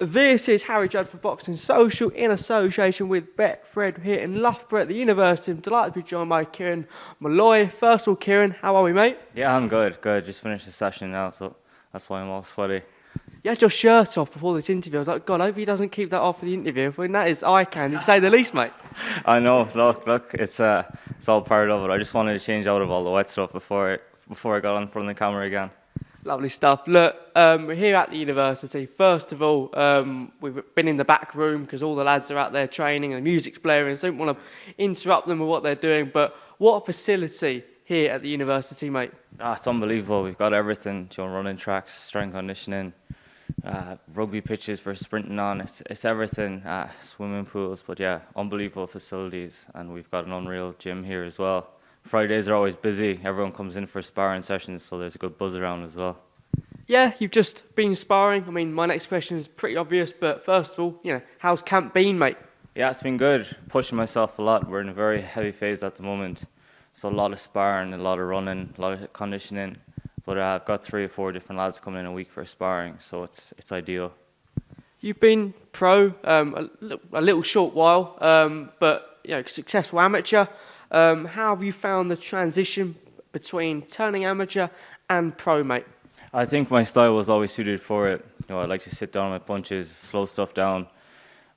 This is Harry Judd for Boxing Social in association with Betfred here in Loughborough at the University. I'm delighted to be joined by Kieran Molloy. First of all, Kieran, how are we, mate? Yeah, I'm good. Just finished the session now, so that's why I'm all sweaty. You had your shirt off before this interview. I was like, God, I hope he doesn't keep that off for the interview. When that is eye candy, to say the least, mate. I know. Look, it's all part of it. I just wanted to change out of all the wet stuff before I got on front of the camera again. Lovely stuff. Look, we're here at the university. First of all, we've been in the back room because all the lads are out there training and the music's blaring, so I don't want to interrupt them with what they're doing. But what a facility here at the university, mate. It's unbelievable. We've got everything, running tracks, strength conditioning, rugby pitches for sprinting on. It's everything, swimming pools, but yeah, unbelievable facilities. And we've got an unreal gym here as well. Fridays are always busy. Everyone comes in for sparring sessions, so there's a good buzz around as well. Yeah, you've just been sparring. I mean, my next question is pretty obvious, but first of all, how's camp been, mate? Yeah, it's been good. Pushing myself a lot. We're in a very heavy phase at the moment, so a lot of sparring, a lot of running, a lot of conditioning. But I've got 3 or 4 different lads coming in a week for sparring, so it's ideal. You've been pro a little short while, but successful amateur. How have you found the transition between turning amateur and pro, mate? I think my style was always suited for it. I like to sit down with punches, slow stuff down.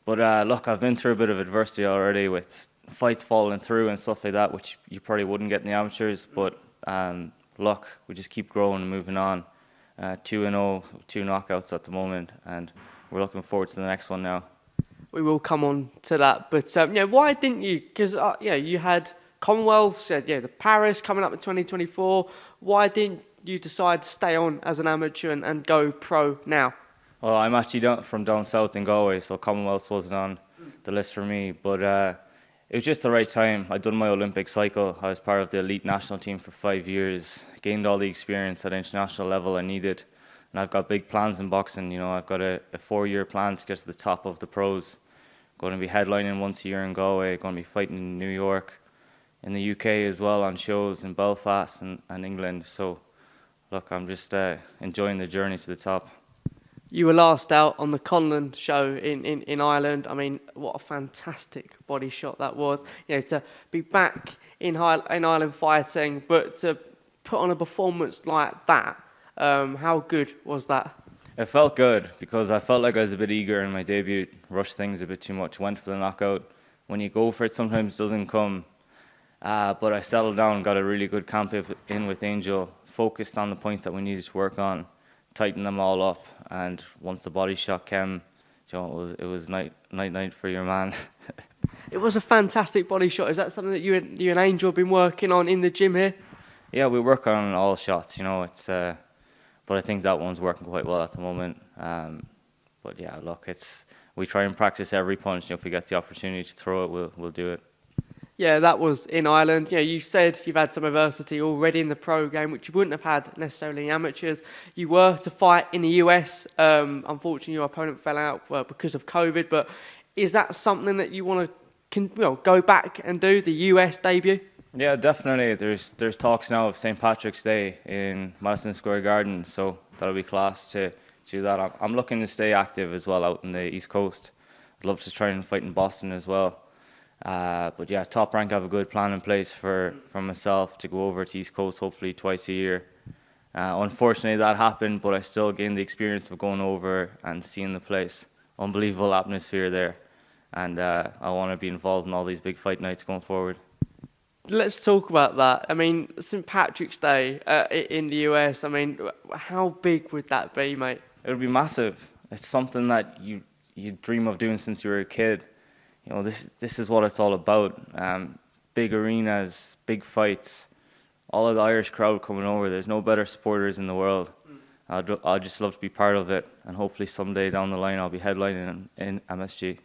But look, I've been through a bit of adversity already with fights falling through and stuff like that, which you probably wouldn't get in the amateurs. But look, we just keep growing and moving on. 2-0, 2 knockouts at the moment, and we're looking forward to the next one now. We will come on to that, but why didn't you? Because you had Commonwealths, the PEARSE coming up in 2024. Why didn't you decide to stay on as an amateur and go pro now? Well, I'm actually from down south in Galway, so Commonwealths wasn't on the list for me. But it was just the right time. I'd done my Olympic cycle. I was part of the elite national team for 5 years, gained all the experience at international level I needed. And I've got big plans in boxing. I've got a 4-year plan to get to the top of the pros. Going to be headlining once a year in Galway. Going to be fighting in New York, in the UK as well, on shows in Belfast and England. So, look, I'm just enjoying the journey to the top. You were last out on the Conlon show in Ireland. I mean, what a fantastic body shot that was. To be back in Ireland fighting, but to put on a performance like that. How good was that? It felt good because I felt like I was a bit eager in my debut, rushed things a bit too much, went for the knockout. When you go for it, sometimes it doesn't come. But I settled down, got a really good camp in with Angel, focused on the points that we needed to work on, tightened them all up, and once the body shot came, it was night for your man. It was a fantastic body shot. Is that something that you and Angel have been working on in the gym here? Yeah, we work on all shots, but I think that one's working quite well at the moment. But yeah, look, we try and practice every punch. If we get the opportunity to throw it, we'll do it. Yeah, that was in Ireland. You said you've had some adversity already in the pro game, which you wouldn't have had necessarily in amateurs. You were to fight in the US. Unfortunately, your opponent fell out because of COVID. But is that something that you want to go back and do, the US debut? Yeah, definitely. There's talks now of St. Patrick's Day in Madison Square Garden, so that'll be class to do that. I'm looking to stay active as well out in the East Coast. I'd love to try and fight in Boston as well. But yeah, Top Rank have a good plan in place for myself to go over to East Coast hopefully twice a year. Unfortunately that happened, but I still gained the experience of going over and seeing the place. Unbelievable atmosphere there, and I want to be involved in all these big fight nights going forward. Let's talk about that. I mean, St. Patrick's Day in the US, I mean, how big would that be, mate? It would be massive. It's something that you dream of doing since you were a kid. This is what it's all about. Big arenas, big fights, all of the Irish crowd coming over. There's no better supporters in the world. I'd just love to be part of it, and hopefully someday down the line I'll be headlining in MSG.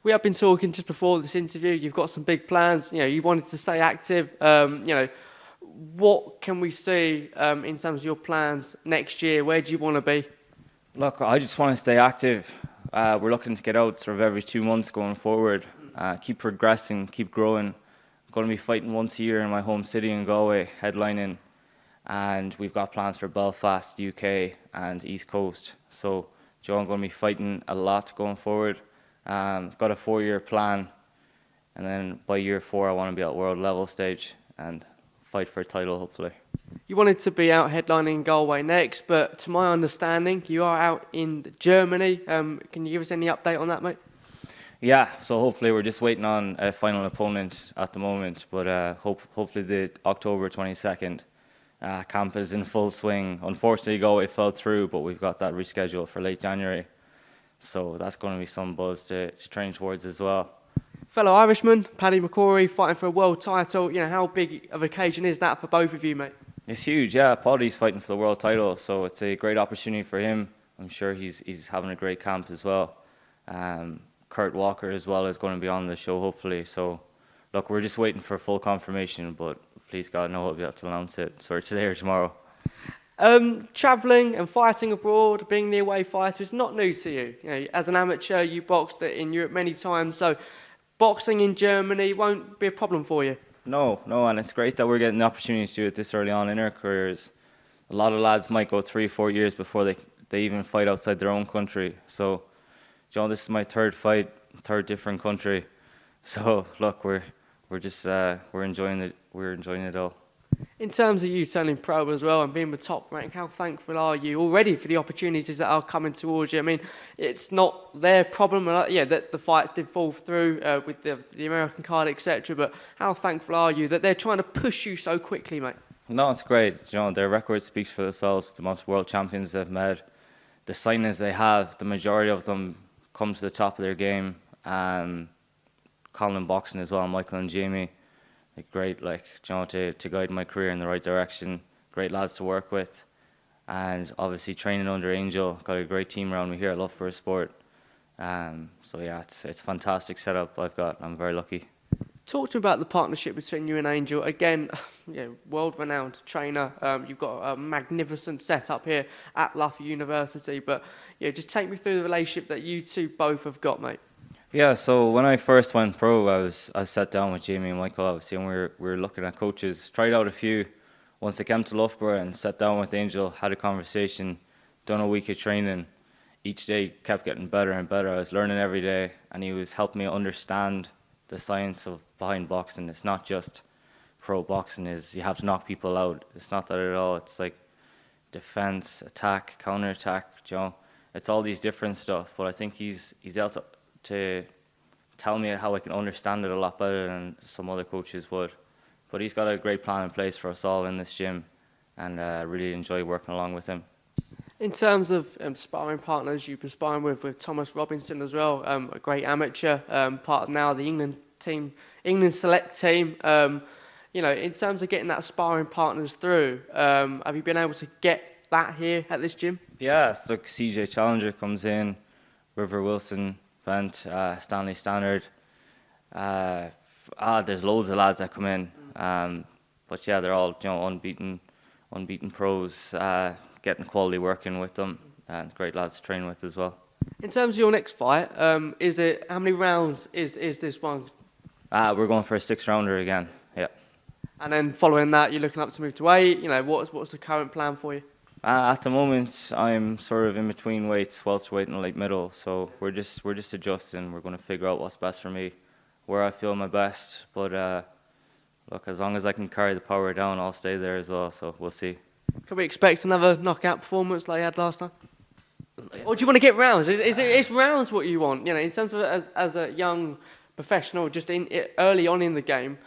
We have been talking just before this interview. You've got some big plans. You wanted to stay active. What can we see in terms of your plans next year? Where do you want to be? Look, I just want to stay active. We're looking to get out sort of every 2 months going forward. Keep progressing, keep growing. I'm going to be fighting once a year in my home city in Galway, headlining. And we've got plans for Belfast, UK, and East Coast. So Joe, I'm going to be fighting a lot going forward. I've got a 4-year plan, and then by year 4 I want to be at world level stage and fight for a title, hopefully. You wanted to be out headlining Galway next, but to my understanding, you are out in Germany. Can you give us any update on that, mate? Yeah, so hopefully we're just waiting on a final opponent at the moment, but hopefully the October 22nd camp is in full swing. Unfortunately, Galway fell through, but we've got that rescheduled for late January. So that's going to be some buzz to train towards as well. Fellow Irishman, Paddy McCrory, fighting for a world title. You know, how big of an occasion is that for both of you, mate? It's huge, yeah. Paddy's fighting for the world title, so it's a great opportunity for him. I'm sure he's having a great camp as well. Kurt Walker as well is going to be on the show, hopefully. So, look, we're just waiting for full confirmation, but please God, no, I'll be able to announce it. So today or tomorrow. Travelling and fighting abroad, being the away fighter, is not new to you. You know, as an amateur, you boxed in Europe many times, so boxing in Germany won't be a problem for you. No, and it's great that we're getting the opportunity to do it this early on in our careers. A lot of lads might go 3-4 years before they even fight outside their own country. So, John, this is my third fight, third different country. So, look, we're enjoying it. We're enjoying it all. In terms of you turning pro as well and being the top rank, how thankful are you already for the opportunities that are coming towards you? I mean, it's not their problem, that the fights did fall through with the American card, etc. But how thankful are you that they're trying to push you so quickly, mate? No, it's great. You know, their record speaks for themselves. The amount of world champions they've made, the signings they have, the majority of them come to the top of their game. Colin Boxing as well, Michael and Jamie. Great, to guide my career in the right direction. Great lads to work with, and obviously training under Angel. Got a great team around me here at Loughborough Sport. So yeah, it's a fantastic setup I've got. I'm very lucky. Talk to me about the partnership between you and Angel. Again, world-renowned trainer. You've got a magnificent setup here at Loughborough University. But just take me through the relationship that you two both have got, mate. Yeah, so when I first went pro, I sat down with Jamie and Michael, obviously, and we were looking at coaches. Tried out a few. Once I came to Loughborough and sat down with Angel, had a conversation, done a week of training. Each day kept getting better and better. I was learning every day, and he was helping me understand the science behind boxing. It's not just pro boxing. You have to knock people out. It's not that at all. It's like defense, attack, counter-attack. It's all these different stuff. But I think he's able to tell me how I can understand it a lot better than some other coaches would. But he's got a great plan in place for us all in this gym, and really enjoy working along with him. In terms of sparring partners, you've been sparring with Thomas Robinson as well, a great amateur, part of now the England select team. In terms of getting that sparring partners through, have you been able to get that here at this gym? Yeah, look, CJ Challenger comes in, River Wilson, Stanley Stannard. There's loads of lads that come in, but yeah, they're all unbeaten pros. Getting quality working with them, and great lads to train with as well. In terms of your next fight, how many rounds is this one? We're going for a 6-rounder again. Yeah. And then following that, you're looking up to move to 8. What's the current plan for you? At the moment, I'm sort of in between weights, welterweight and light middle. So we're just adjusting. We're going to figure out what's best for me, where I feel my best. But look, as long as I can carry the power down, I'll stay there as well. So we'll see. Can we expect another knockout performance like you had last time? Or do you want to get rounds? Is rounds what you want? In terms of as a young professional, just early on in the game,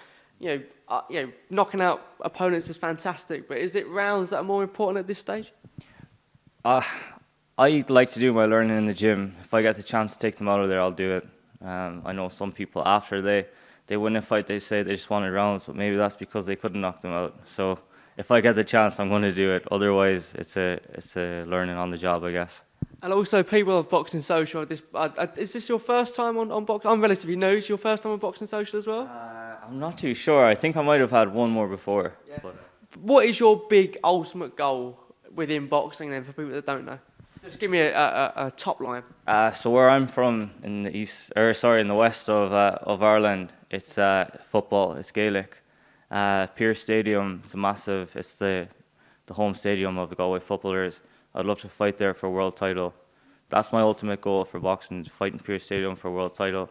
knocking out opponents is fantastic. But is it rounds that are more important at this stage? I like to do my learning in the gym. If I get the chance to take them out of there, I'll do it. I know some people after they win a fight, they say they just wanted rounds, but maybe that's because they couldn't knock them out. So if I get the chance, I'm going to do it. Otherwise, it's a learning on the job, I guess. And also, people of Boxing Social, is this your first time on Boxing? I'm relatively new. Is your first time on Boxing Social as well? I'm not too sure. I think I might have had one more before. Yeah. What is your big ultimate goal within boxing then, for people that don't know? Just give me a top line. So where I'm from in the west of Ireland, it's football. It's Gaelic. PEARSE Stadium, it's the home stadium of the Galway footballers. I'd love to fight there for a world title. that's my ultimate goal for boxing, fighting Pierce Stadium for a world title.